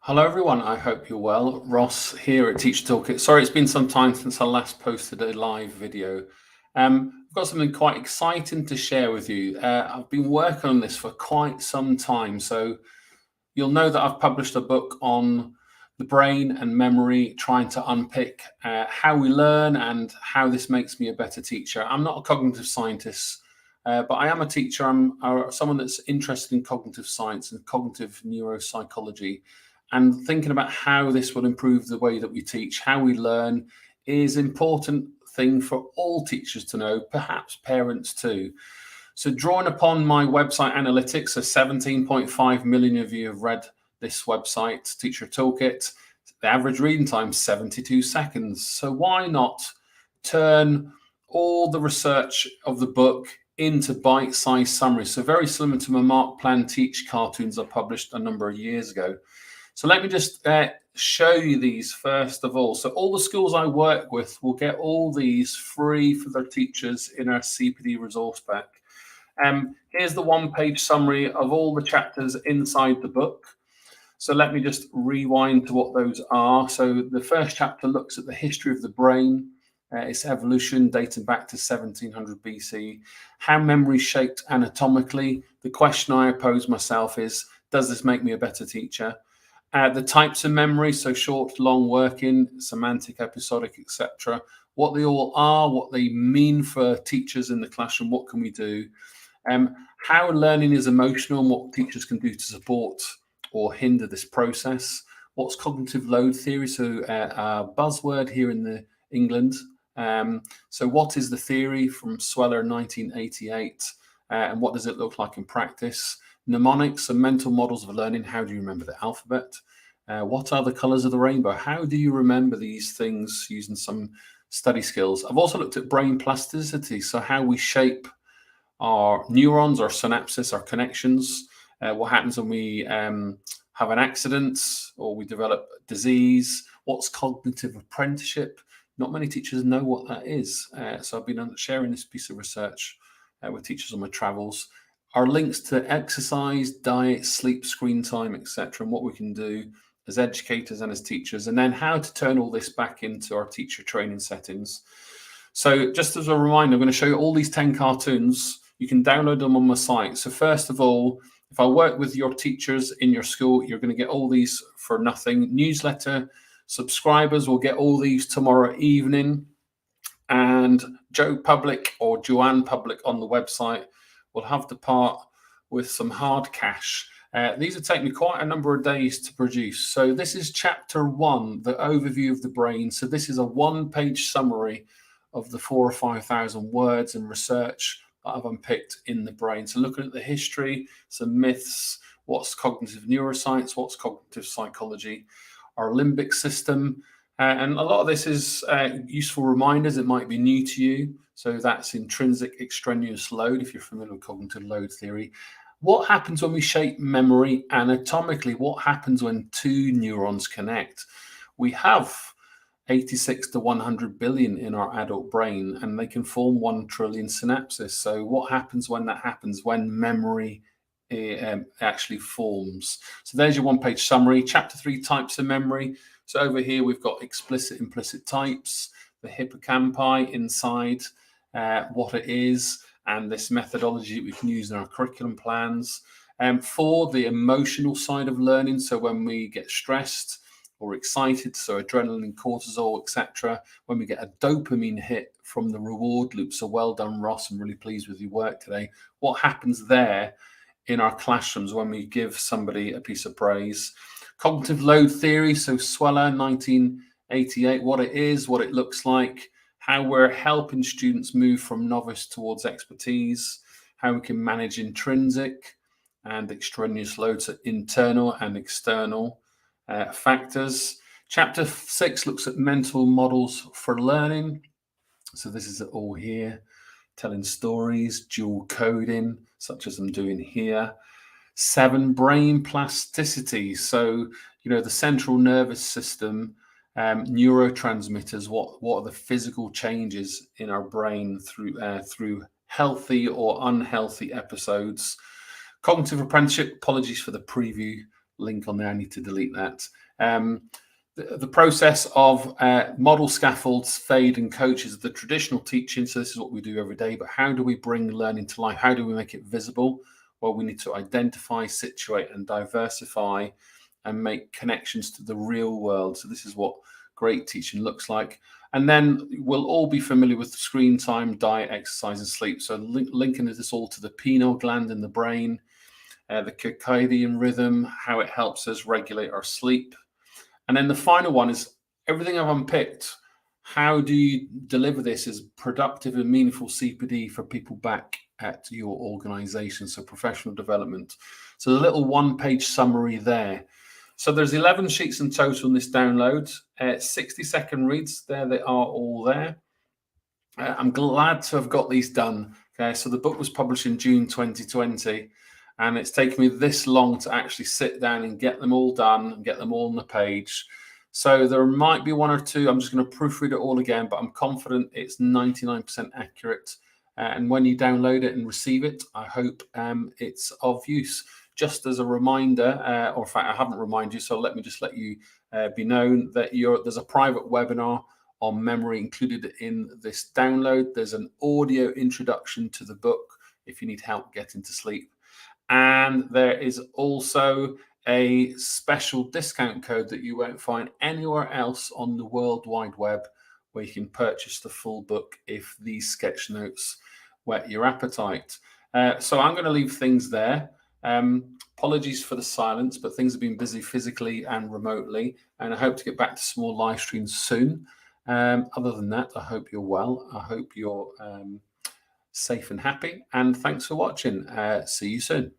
Hello everyone, I hope you're well. Ross here at Teacher Toolkit. Sorry, it's been some time since I last posted a live video. I've got something quite exciting to share with you. I've been working on this for quite some time, so you'll know that I've published a book on the brain and memory, trying to unpick how we learn and how this makes me a better teacher. I'm not a cognitive scientist, but I am a teacher. I'm someone that's interested in cognitive science and cognitive neuropsychology. And thinking about how this will improve the way that we teach, how we learn, is an important thing for all teachers to know, perhaps parents too. So, drawing upon my website analytics, so 17.5 million of you have read this website, Teacher Toolkit. The average reading time 72 seconds. So, why not turn all the research of the book into bite-sized summaries? So, very similar to my Mark Plan Teach cartoons I published a number of years ago. So let me just show you these first of all. So all the schools I work with will get all these free for their teachers in our CPD resource pack. Here's the one-page summary of all the chapters inside the book. So let me just rewind to what those are. So the first chapter looks at the history of the brain, its evolution dating back to 1700 BC, how memory is shaped anatomically. The question I pose myself is, does this make me a better teacher? The types of memory, so short, long working, semantic, episodic, etc. What they all are, what they mean for teachers in the classroom, what can we do? How learning is emotional and what teachers can do to support or hinder this process. What's cognitive load theory? So a buzzword here in England. So what is the theory from Sweller 1988 and what does it look like in practice? Mnemonics and mental models of learning. How do you remember the alphabet? What are the colors of the rainbow? How do you remember these things using some study skills? I've also looked at brain plasticity, so how we shape our neurons, our synapses, our connections. What happens when we have an accident or we develop disease? What's cognitive apprenticeship? Not many teachers know what that is. So I've been sharing this piece of research with teachers on my travels. Our links to exercise, diet, sleep, screen time, etc., and what we can do as educators and as teachers, and then how to turn all this back into our teacher training settings. So just as a reminder, I'm going to show you all these 10 cartoons. You can download them on my site. So first of all, if I work with your teachers in your school, you're going to get all these for nothing. Newsletter subscribers will get all these tomorrow evening. And Joe Public or Joanne Public on the website will have to part with some hard cash. These have taken me quite a number of days to produce. So this is chapter 1, the overview of the brain. So this is a one-page summary of the 4,000 or 5,000 words and research that I've unpicked in the brain. So looking at the history, some myths, what's cognitive neuroscience, what's cognitive psychology, our limbic system, and a lot of this is useful reminders. It might be new to you. So that's intrinsic extraneous load, if you're familiar with cognitive load theory. What happens when we shape memory anatomically? What happens when two neurons connect? We have 86 to 100 billion in our adult brain, and they can form 1 trillion synapses. So what happens when that happens? When memory actually forms. So there's your one-page summary. Chapter 3, types of memory. So over here, we've got explicit, implicit types, the hippocampi inside, what it is, and this methodology that we can use in our curriculum plans. For the emotional side of learning, so when we get stressed or excited, so adrenaline, cortisol, etc. When we get a dopamine hit from the reward loop, so well done, Ross, I'm really pleased with your work today. What happens there in our classrooms when we give somebody a piece of praise? Cognitive load theory, so Sweller 1988, what it is, what it looks like, how we're helping students move from novice towards expertise, how we can manage intrinsic and extraneous loads, so internal and external factors. Chapter 6 looks at mental models for learning. So this is it all here, telling stories, dual coding, such as I'm doing here. 7, brain plasticity. So, the central nervous system, neurotransmitters, what are the physical changes in our brain through healthy or unhealthy episodes. Cognitive apprenticeship, apologies for the preview link on there. I need to delete that. The process of model scaffolds, fade and coach is the traditional teaching. So this is what we do every day. But how do we bring learning to life? How do we make it visible? Well, we need to identify, situate and diversify and make connections to the real world. So this is what great teaching looks like. And then we'll all be familiar with screen time, diet, exercise and sleep. So linking this all to the pineal gland in the brain, the circadian rhythm, how it helps us regulate our sleep. And then the final one is everything I've unpicked. How do you deliver this as productive and meaningful CPD for people back at your organization? So professional development. So the little one-page summary there. So there's 11 sheets in total in this download, 60-second reads. There they are all there. I'm glad to have got these done. Okay, so the book was published in June 2020. And it's taken me this long to actually sit down and get them all done and get them all on the page. So there might be one or two. I'm just going to proofread it all again, but I'm confident it's 99% accurate. And when you download it and receive it, I hope it's of use. Just as a reminder, or in fact, I haven't reminded you, so let me just let you be known that there's a private webinar on memory included in this download. There's an audio introduction to the book if you need help getting to sleep. And there is also a special discount code that you won't find anywhere else on the World Wide Web, where you can purchase the full book if these sketch notes whet your appetite. So I'm going to leave things there. Apologies for the silence, but things have been busy physically and remotely, and I hope to get back to small live streams soon. Other than that, I hope you're well. I hope you're safe and happy, and thanks for watching. See you soon.